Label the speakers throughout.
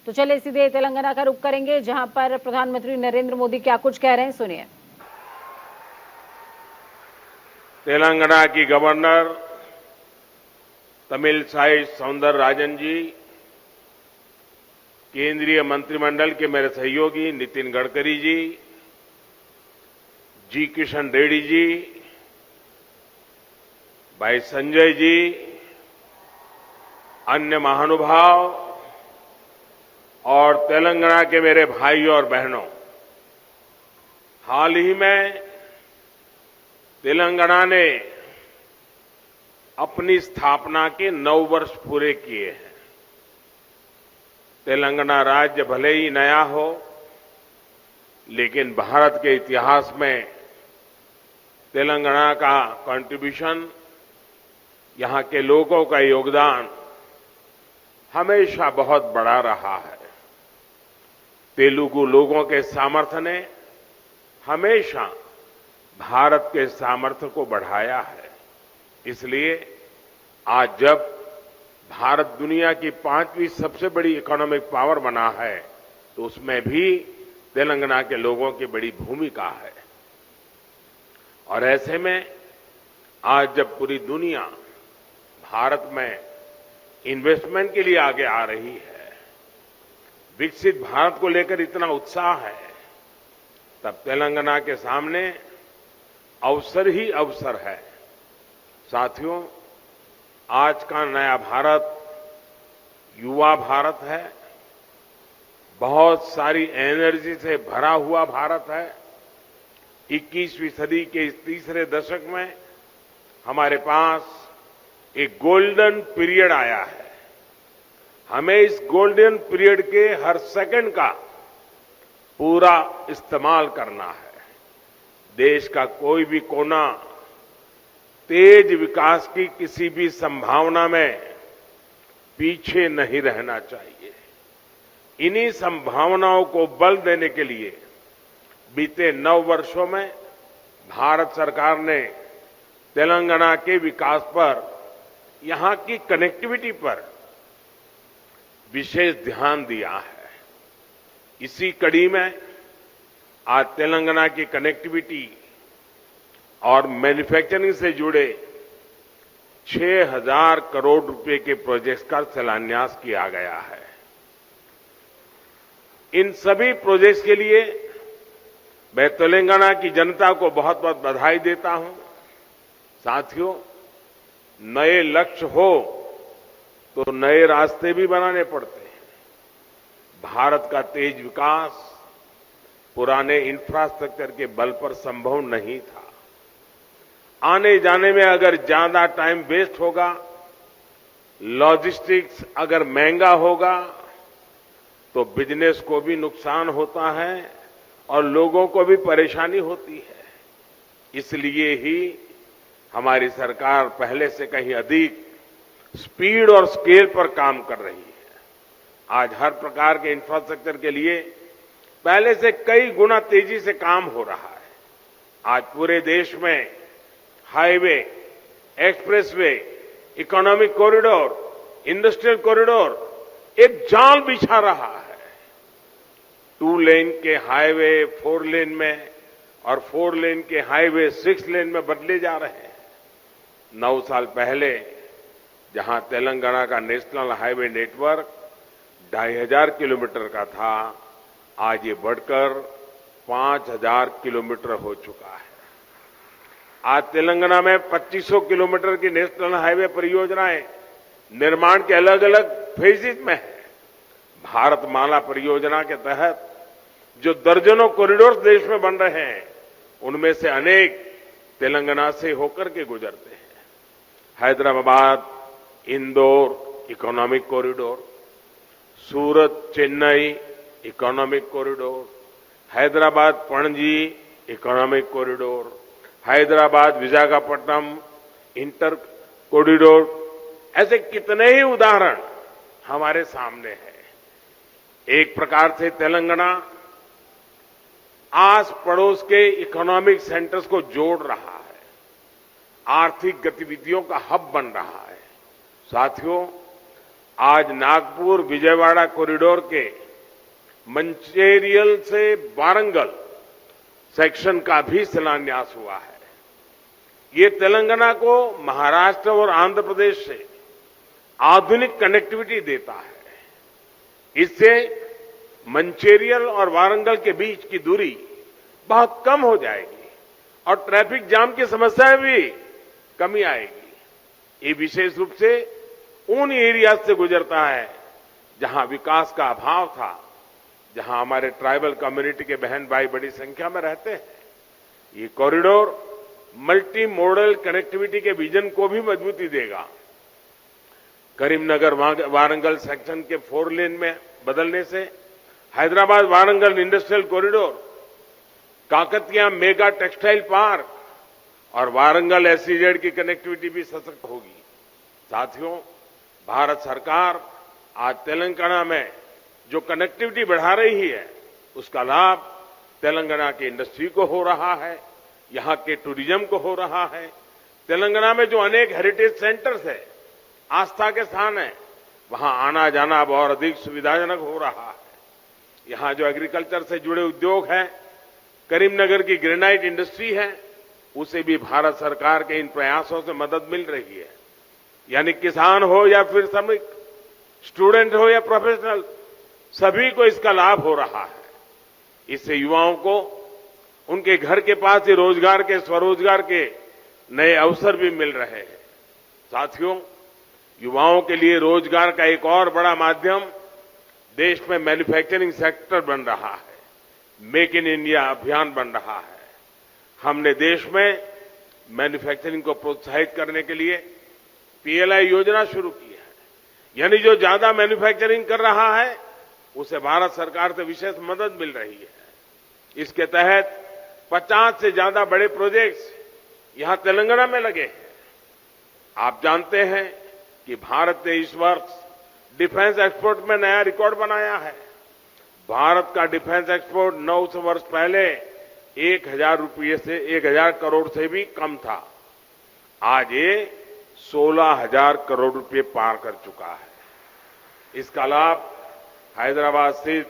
Speaker 1: तो चलिए सीधे तेलंगाना का रुख करेंगे, जहां पर प्रधानमंत्री नरेंद्र मोदी क्या कुछ कह रहे हैं, सुनिए।
Speaker 2: तेलंगाना की गवर्नर तमिलसाई सौंदरराजन जी, केंद्रीय मंत्रिमंडल के मेरे सहयोगी नितिन गडकरी जी, जी किशन रेड्डी जी, भाई संजय जी, अन्य महानुभाव और तेलंगाना के मेरे भाइयों और बहनों, हाल ही में तेलंगाना ने अपनी स्थापना के 9 वर्ष पूरे किए हैं। तेलंगाना राज्य भले ही नया हो, लेकिन भारत के इतिहास में तेलंगाना का कंट्रीब्यूशन, यहां के लोगों का योगदान हमेशा बहुत बड़ा रहा है। तेलुगु लोगों के सामर्थ्य ने हमेशा भारत के सामर्थ्य को बढ़ाया है। इसलिए आज जब भारत दुनिया की 5वीं सबसे बड़ी इकोनॉमिक पावर बना है, तो उसमें भी तेलंगाना के लोगों की बड़ी भूमिका है। और ऐसे में आज जब पूरी दुनिया भारत में इन्वेस्टमेंट के लिए आगे आ रही है, विकसित भारत को लेकर इतना उत्साह है, तब तेलंगाना के सामने अवसर ही अवसर है। साथियों, आज का नया भारत युवा भारत है, बहुत सारी एनर्जी से भरा हुआ भारत है। 21वीं सदी के इस तीसरे दशक में हमारे पास एक गोल्डन पीरियड आया है। हमें इस गोल्डन पीरियड के हर सेकंड का पूरा इस्तेमाल करना है। देश का कोई भी कोना तेज विकास की किसी भी संभावना में पीछे नहीं रहना चाहिए। इन्हीं संभावनाओं को बल देने के लिए बीते 9 वर्षों में भारत सरकार ने तेलंगाना के विकास पर, यहां की कनेक्टिविटी पर विशेष ध्यान दिया है। इसी कड़ी में आज तेलंगाना की कनेक्टिविटी और मैन्युफैक्चरिंग से जुड़े 6,000 करोड़ रुपए के प्रोजेक्ट्स का शिलान्यास किया गया है। इन सभी प्रोजेक्ट्स के लिए मैं तेलंगाना की जनता को बहुत बहुत बधाई देता हूं। साथियों, नए लक्ष्य हो तो नए रास्ते भी बनाने पड़ते हैं। भारत का तेज विकास पुराने इंफ्रास्ट्रक्चर के बल पर संभव नहीं था। आने जाने में अगर ज्यादा टाइम वेस्ट होगा, लॉजिस्टिक्स अगर महंगा होगा, तो बिजनेस को भी नुकसान होता है और लोगों को भी परेशानी होती है। इसलिए ही हमारी सरकार पहले से कहीं अधिक स्पीड और स्केल पर काम कर रही है। आज हर प्रकार के इंफ्रास्ट्रक्चर के लिए पहले से कई गुना तेजी से काम हो रहा है। आज पूरे देश में highway, expressway, economic corridor, industrial corridor एक जाल बिछा रहा है। 2 लेन के हाईवे 4 लेन में और 4 लेन के हाईवे 6 लेन में बदले जा रहे हैं। 9 साल पहले जहां तेलंगाना का नेशनल हाईवे नेटवर्क 2,500 किलोमीटर का था, आज ये बढ़कर 5,000 किलोमीटर हो चुका है। आज तेलंगाना में 2500 किलोमीटर की नेशनल हाईवे परियोजनाएं निर्माण के अलग अलग फेजेज में है। भारतमाला परियोजना के तहत जो दर्जनों कॉरिडोर देश में बन रहे हैं, उनमें से अनेक तेलंगाना से होकर के गुजरते हैं। Hyderabad Indore economic corridor, Surat Chennai economic corridor, Hyderabad Panaji economic corridor, Hyderabad Visakhapatnam inter corridor, ऐसे कितने ही उदाहरण हमारे सामने हैं। एक प्रकार से तेलंगाना आस पड़ोस के इकोनॉमिक सेंटर्स को जोड़ रहा है, आर्थिक गतिविधियों का हब बन रहा है। साथियों, आज नागपुर विजयवाड़ा कॉरिडोर के मंचेरियल से वारंगल सेक्शन का भी शिलान्यास हुआ है। ये तेलंगाना को महाराष्ट्र और आंध्र प्रदेश से आधुनिक कनेक्टिविटी देता है। इससे मंचेरियल और वारंगल के बीच की दूरी बहुत कम हो जाएगी और ट्रैफिक जाम की समस्या भी कमी आएगी। ये विशेष रूप से उन एरिया से गुजरता है जहां विकास का अभाव था, जहां हमारे ट्राइबल कम्युनिटी के बहन भाई बड़ी संख्या में रहते हैं। ये कॉरिडोर मल्टी मॉडल कनेक्टिविटी के विजन को भी मजबूती देगा। करीमनगर वारंगल सेक्शन के 4 लेन में बदलने से Hyderabad Warangal industrial corridor, Kakatiya mega textile park और वारंगल एसईजेड की कनेक्टिविटी भी सशक्त होगी। साथियों, भारत सरकार आज तेलंगाना में जो कनेक्टिविटी बढ़ा रही है, उसका लाभ तेलंगाना की इंडस्ट्री को हो रहा है, यहां के टूरिज्म को हो रहा है। तेलंगाना में जो अनेक हेरिटेज सेंटर्स है, आस्था के स्थान है, वहां आना जाना अब और अधिक सुविधाजनक हो रहा है। यहां जो एग्रीकल्चर से जुड़े उद्योग हैं, करीमनगर की ग्रेनाइट इंडस्ट्री है, उसे भी भारत सरकार के इन प्रयासों से मदद मिल रही है। यानी किसान हो या फिर श्रमिक, स्टूडेंट हो या प्रोफेशनल, सभी को इसका लाभ हो रहा है। इससे युवाओं को उनके घर के पास ही रोजगार के, स्वरोजगार के नए अवसर भी मिल रहे हैं। साथियों, युवाओं के लिए रोजगार का एक और बड़ा माध्यम देश में मैन्युफैक्चरिंग सेक्टर बन रहा है। मेक इन इंडिया अभियान बन रहा है। हमने देश में मैन्युफैक्चरिंग को प्रोत्साहित करने के लिए पीएलआई योजना शुरू की है। यानी जो ज्यादा मैन्युफैक्चरिंग कर रहा है, उसे भारत सरकार से विशेष मदद मिल रही है। इसके तहत 50 से ज्यादा बड़े प्रोजेक्ट्स यहां तेलंगाना में लगे हैं। आप जानते हैं कि भारत ने इस वर्ष डिफेंस एक्सपोर्ट में नया रिकॉर्ड बनाया है। भारत का डिफेंस एक्सपोर्ट 9 वर्ष पहले 1000 करोड़ से भी कम था। आज ये 16,000 करोड़ रुपए पार कर चुका है। इसका लाभ हैदराबाद स्थित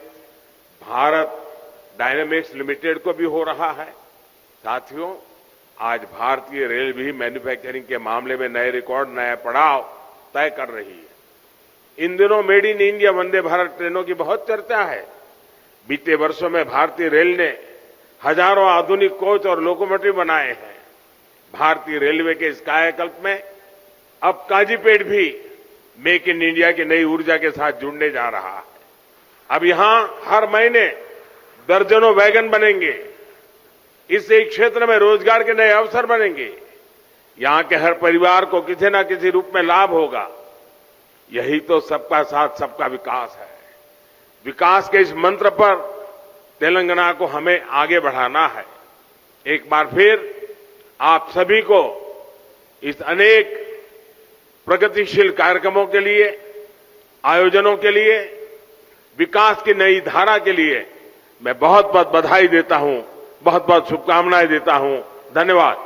Speaker 2: भारत डायनेमिक्स लिमिटेड को भी हो रहा है। साथियों, आज भारतीय रेल भी मैन्युफैक्चरिंग के मामले में नए रिकॉर्ड, नया पड़ाव तय कर रही है। इन दिनों made in India Vande Bharat ट्रेनों की बहुत चर्चा है। बीते वर्षों में भारतीय रेल ने हजारों आधुनिक कोच और लोकोमोटिव बनाए हैं। भारतीय रेलवे के इस कायाकल्प में अब काजीपेट भी मेक इन इंडिया की नई ऊर्जा के साथ जुड़ने जा रहा है। अब यहां हर महीने दर्जनों वैगन बनेंगे। इससे इस क्षेत्र में रोजगार के नए अवसर बनेंगे। यहां के हर परिवार को किसी न किसी रूप में लाभ होगा। यही तो सबका साथ सबका विकास है। विकास के इस मंत्र पर तेलंगाना को हमें आगे बढ़ाना है। एक बार फिर आप सभी को इस अनेक प्रगतिशील कार्यक्रमों के लिए, आयोजनों के लिए, विकास की नई धारा के लिए मैं बहुत बहुत बधाई देता हूं, बहुत बहुत शुभकामनाएं देता हूं। धन्यवाद।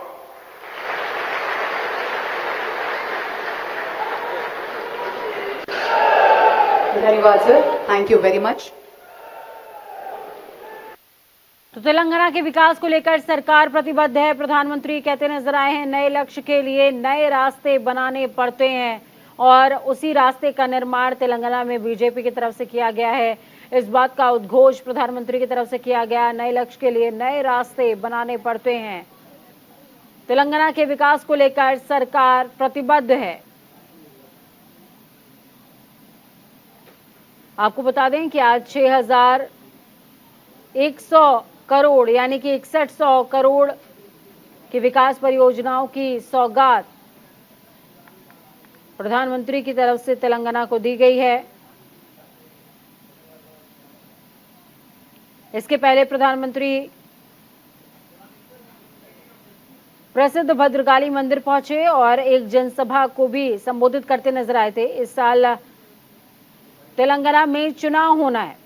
Speaker 3: धन्यवाद sir, thank you very much.
Speaker 1: तो तेलंगाना के विकास को लेकर सरकार प्रतिबद्ध है। प्रधानमंत्री कहते नजर आए हैं, नए लक्ष्य के लिए नए रास्ते बनाने पड़ते हैं और उसी रास्ते का निर्माण तेलंगाना में बीजेपी की तरफ से किया गया है। इस बात का उद्घोष प्रधानमंत्री की तरफ से किया गया। नए लक्ष्य के लिए नए रास्ते बनाने पड़ते हैं। तेलंगाना के विकास को लेकर सरकार प्रतिबद्ध है। आपको बता दें कि आज 6,100 करोड़ यानी कि 6100 करोड़ की विकास परियोजनाओं की सौगात प्रधानमंत्री की तरफ से तेलंगाना को दी गई है। इसके पहले प्रधानमंत्री प्रसिद्ध भद्रकाली मंदिर पहुंचे और एक जनसभा को भी संबोधित करते नजर आए थे। इस साल तेलंगाना में चुनाव होना है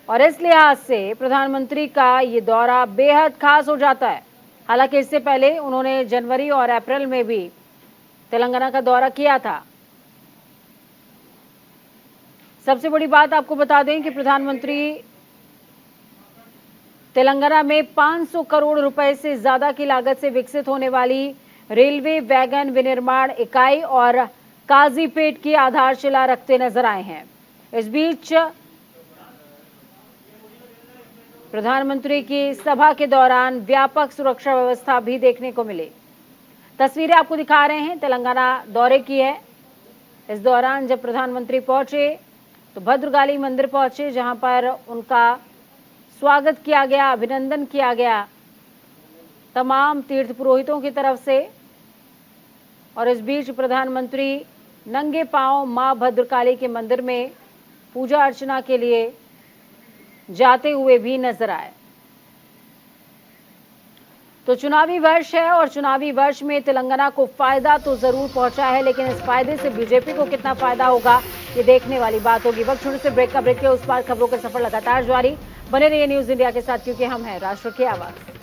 Speaker 1: और इस लिहाज से प्रधानमंत्री का ये दौरा बेहद खास हो जाता है। हालांकि इससे पहले उन्होंने जनवरी और अप्रैल में भी तेलंगाना का दौरा किया था। सबसे बड़ी बात आपको बता दें कि प्रधानमंत्री तेलंगाना में 500 करोड़ रुपए से ज्यादा की लागत से विकसित होने वाली रेलवे वैगन विनिर्माण इकाई और काजीपेट की आधारशिला रखते नजर आए हैं। इस बीच प्रधानमंत्री की सभा के दौरान व्यापक सुरक्षा व्यवस्था भी देखने को मिली। तस्वीरें आपको दिखा रहे हैं, तेलंगाना दौरे की है। इस दौरान जब प्रधानमंत्री पहुंचे तो भद्रकाली मंदिर पहुंचे, जहां पर उनका स्वागत किया गया, अभिनंदन किया गया तमाम तीर्थ पुरोहितों की तरफ से। और इस बीच प्रधानमंत्री नंगे पांव मां भद्रकाली के मंदिर में पूजा अर्चना के लिए जाते हुए भी नजर आए। तो चुनावी वर्ष है और चुनावी वर्ष में तेलंगाना को फायदा तो जरूर पहुंचा है, लेकिन इस फायदे से बीजेपी को कितना फायदा होगा ये देखने वाली बात होगी। वक्त छोटे से ब्रेक के उस पार खबरों के सफर लगातार जारी। बने रहिए न्यूज इंडिया के साथ, क्योंकि हम हैं राष्ट्र की आवाज।